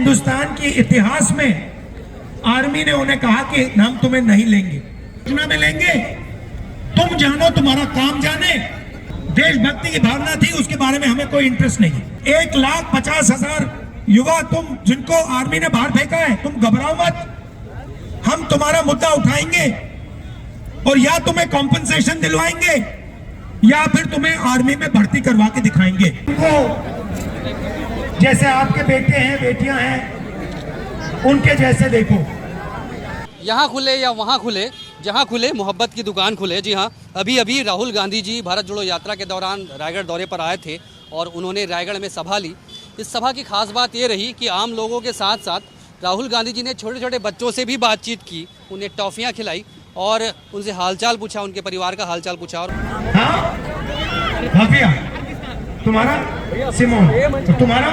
हिंदुस्तान के इतिहास में आर्मी ने उन्हें कहा कि हम तुम्हें नहीं लेंगे, योजना में लेंगे, तुम जानो तुम्हारा काम जाने। देशभक्ति की भावना थी, उसके बारे में हमें कोई इंटरेस्ट नहीं। 1,50,000 युवा तुम जिनको आर्मी ने बाहर फेंका है, तुम घबराओ मत, हम तुम्हारा मुद्दा उठाएंगे और या तुम्हें कॉम्पनसेशन दिलवाएंगे या फिर तुम्हें आर्मी में भर्ती करवा के दिखाएंगे। जैसे आपके बेटे हैं, बेटियां हैं, उनके जैसे देखो। यहाँ खुले या वहाँ खुले, जहाँ खुले मोहब्बत की दुकान खुले। जी हाँ, अभी अभी राहुल गांधी जी भारत जोड़ो यात्रा के दौरान रायगढ़ दौरे पर आए थे और उन्होंने रायगढ़ में सभा ली। इस सभा की खास बात ये रही कि आम लोगों के साथ साथ राहुल गांधी जी ने छोटे छोटे बच्चों से भी बातचीत की, उन्हें टॉफियाँ खिलाई और उनसे हालचाल पूछा, उनके परिवार का हालचाल पूछा। और हाँ भव्या, तुम्हारा सिमोन, तो तुम्हारा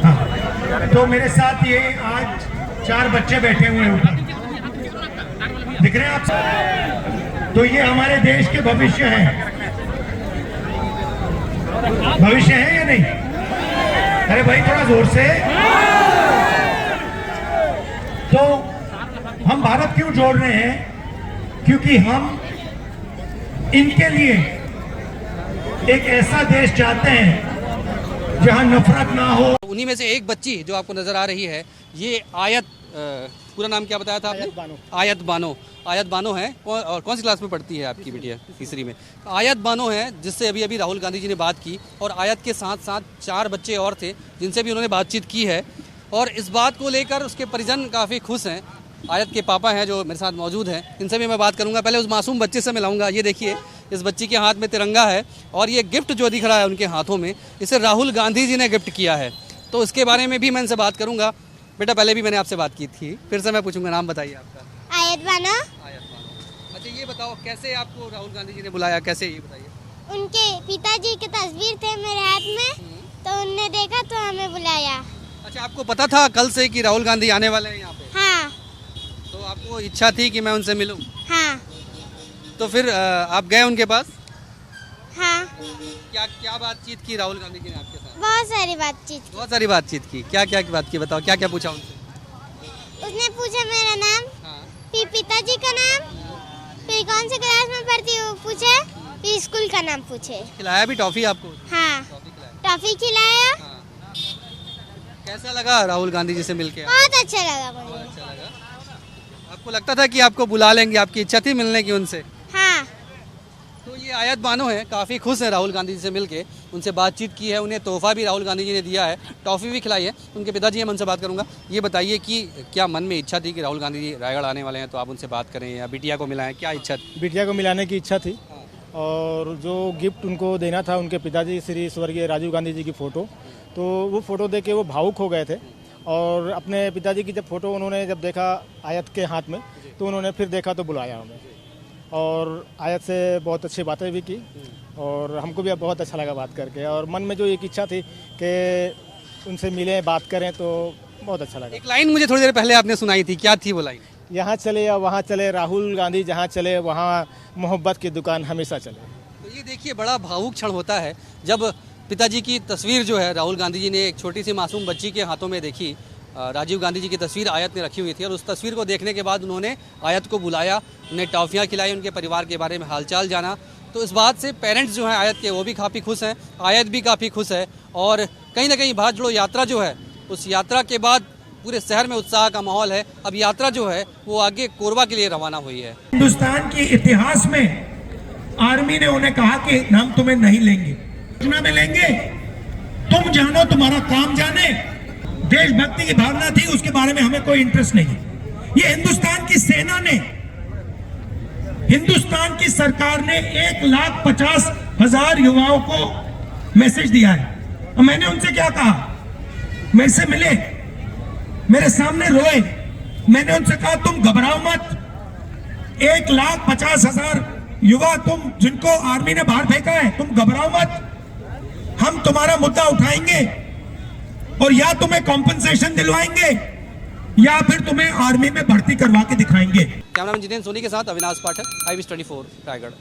हाँ। तो मेरे साथ ये आज 4 बच्चे बैठे हुए हैं ऊपर, दिख रहे हैं आप? तो ये हमारे देश के भविष्य हैं। भविष्य है या नहीं? अरे भाई थोड़ा जोर से। तो हम भारत क्यों जोड़ रहे हैं? क्योंकि हम इनके लिए एक ऐसा देश चाहते हैं जहां नफरत ना हो। उन्हीं में से एक बच्ची जो आपको नजर आ रही है, ये आयत, पूरा नाम क्या बताया था आपने? आयत बानो है। और कौन सी क्लास में पढ़ती है आपकी बिटिया? तीसरी में। आयत बानो है, जिससे अभी अभी राहुल गांधी जी ने बात की। और आयत के साथ साथ 4 बच्चे और थे जिनसे भी उन्होंने बातचीत की है और इस बात को लेकर उसके परिजन काफ़ी खुश हैं। आयत के पापा हैं जो मेरे साथ मौजूद हैं, इनसे भी मैं बात करूंगा। पहले उस मासूम बच्चे से मिलाऊंगा। ये देखिए, इस बच्ची के हाथ में तिरंगा है और ये गिफ्ट जो दिख रहा है उनके हाथों में, इसे राहुल गांधी जी ने गिफ्ट किया है। तो इसके बारे में भी मैं इनसे बात करूंगा। बेटा, पहले भी मैंने आपसे बात की थी, फिर से मैं पूछूंगा, नाम बताइए आपका? आयत बानो। अच्छा, ये बताओ कैसे आपको राहुल गांधी जी ने बुलाया, कैसे, ये बताइए? उनके पिताजी की तस्वीर थे मेरे हाथ में, तो उनने देखा तो हमें बुलाया। अच्छा, आपको पता था कल से कि राहुल गांधी आने वाले हैं यहाँ पे? हाँ। तो आपको इच्छा थी कि मैं उनसे मिलूं? हाँ। तो फिर आप गए उनके पास? हाँ। क्या बातचीत की राहुल गांधी जी ने आपके साथ? बहुत सारी बातचीत की। क्या बात की बताओ, क्या पूछा उनसे? उसने पूछा मेरा नाम, हाँ। फिर पिताजी का नाम, फिर कौन से क्लास में पढ़ती हो पूछे, फिर स्कूल का नाम पूछे। खिलाया भी टॉफी आपको? हाँ, टॉफी खिलाया। हाँ। कैसा लगा राहुल गांधी जी से मिलके? बहुत अच्छा लगा मुझे। अच्छा लगा। आपको लगता था कि आपको बुला लेंगे, आपकी इच्छा थी मिलने की उनसे? हाँ। तो ये आयत बानो है, काफ़ी खुश है राहुल गांधी जी से मिलके, उनसे बातचीत की है, उन्हें तोहफा भी राहुल गांधी जी ने दिया है, टॉफ़ी भी खिलाई है। उनके पिताजी हैं, मैं उनसे बात करूंगा। ये बताइए कि क्या मन में इच्छा थी कि राहुल गांधी जी रायगढ़ आने वाले हैं तो आप उनसे बात करें या बिटिया को मिलाएं, क्या इच्छा थी? बिटिया को मिलाने की इच्छा थी और जो गिफ्ट उनको देना था उनके पिताजी श्री स्वर्गीय राजीव गांधी जी की फ़ोटो, तो वो फ़ोटो देख के वो भावुक हो गए थे और अपने पिताजी की जब फ़ोटो उन्होंने जब देखा आयत के हाथ में, तो उन्होंने फिर देखा तो बुलाया हमें और आयत से बहुत अच्छी बातें भी की और हमको भी बहुत अच्छा लगा बात करके। और मन में जो एक इच्छा थी कि उनसे मिलें, बात करें, तो बहुत अच्छा लगा। एक लाइन मुझे थोड़ी देर पहले आपने सुनाई थी, क्या थी वो लाइन? यहाँ चले या वहाँ चले, राहुल गांधी जहाँ चले वहाँ मोहब्बत की दुकान हमेशा चले। तो ये देखिए, बड़ा भावुक क्षण होता है जब पिताजी की तस्वीर जो है राहुल गांधी जी ने एक छोटी सी मासूम बच्ची के हाथों में देखी। राजीव गांधी जी की तस्वीर आयत ने रखी हुई थी और उस तस्वीर को देखने के बाद उन्होंने आयत को बुलाया, उन्हें टॉफ़ियाँ खिलाई, उनके परिवार के बारे में हालचाल जाना। तो इस बात से पेरेंट्स जो हैं आयत के, वो भी काफ़ी खुश हैं, आयत भी काफ़ी खुश है और कहीं ना कहीं भारत जोड़ो यात्रा जो है, उस यात्रा के बाद पूरे शहर में उत्साह का माहौल है। अब यात्रा जो है वो आगे कोरबा के लिए रवाना हुई है। हिंदुस्तान के इतिहास में आर्मी ने उन्हें कहा कि हम तुम्हें नहीं लेंगे, योजना में लेंगे, तुम जानो तुम्हारा काम जाने। देशभक्ति की भावना थी, उसके बारे में हमें कोई इंटरेस्ट नहीं। ये हिंदुस्तान की सेना ने, हिंदुस्तान की सरकार ने 1,50,000 युवाओं को मैसेज दिया है। और मैंने उनसे क्या कहा, मेरे से मिले, मेरे सामने रोए, मैंने उनसे कहा तुम घबराओ मत, 1,50,000 युवा तुम जिनको आर्मी ने बाहर फेंका है, तुम घबराओ मत, हम तुम्हारा मुद्दा उठाएंगे और या तुम्हें कॉम्पनसेशन दिलवाएंगे या फिर तुम्हें आर्मी में भर्ती करवा के दिखाएंगे। कैमरामैन जितेंद्र सोनी के साथ अविनाश पाठक, IVS 24 रायगढ़।